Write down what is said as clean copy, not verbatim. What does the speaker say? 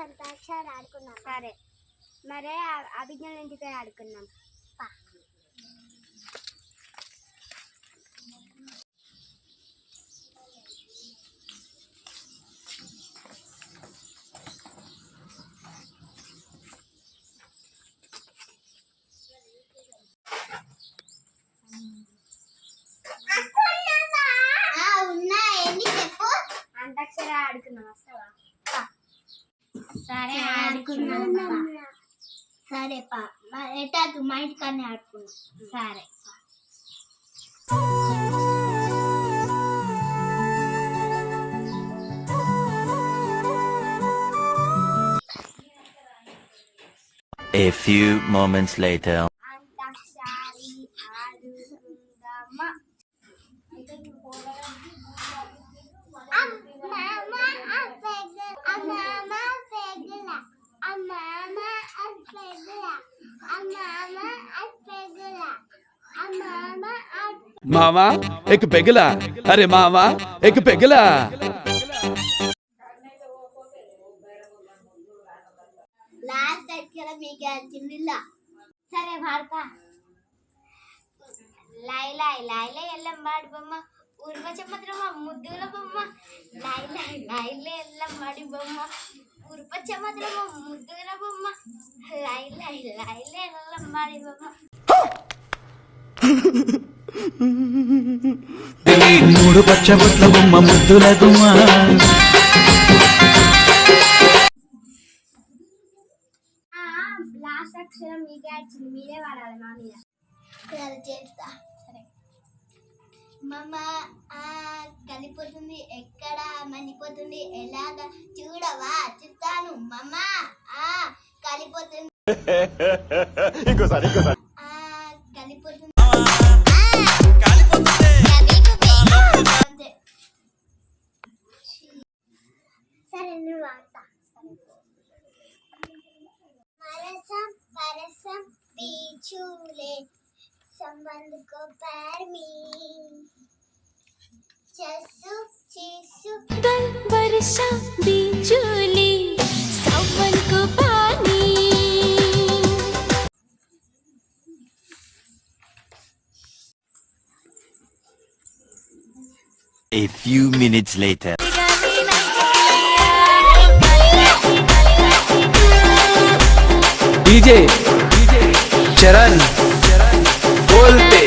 అంతాక్షరి ఆడుకున్నాం. సరే మరే అభిజ్ఞాన ఇంటికి ఆడుకున్నాం. అంతాక్షరి ఆడుకున్నాం. వస్తావా? సరే ఆడుకున్నాం. సరే పా ఎటాకు మా ఇంటికాన్ని ఆడుకున్నాం. సరే A few moments later. Antakshari ఆడుకుందామా. मामा एक पेगला, अरे मामा एक पेगला. లాస్ట్ అక్కడ మీకు చిన్న సరే వాడతా. లైలాయ్ లైలే ఎల్లం వాడి బొమ్మ ఊర్వచమద్రమ ముద్దుల బొమ్మ. లైలాయ్ లైలే ఎల్లం వాడి బొమ్మ ఊర్వచమద్రమ ముద్దుల బొమ్మ. లైలాయ్ లైలే ఎల్లం వాడి బొమ్మ. మూడు పచ్చబొట్ల బొమ్మ ముద్దుల గుమ్మ. లాస్ట్ అక్షరం మీకే వచ్చింది, మీరే వాడాలి మా మీద. చేస్తా. సరే మమ్మ కలిపోతుంది ఎక్కడ మనిపోతుంది ఎలాగా చూడవా చెప్తాను. మమ్మ కలిపోతుంది కలిపోతుంది. సరే నువ్వు వాడతా. మరసం పరసం పీछूले संबंध को पैर में चसु चीसु दल वर्षा बिजुली सावन को पानी. A few minutes later. DJ चरण बोलते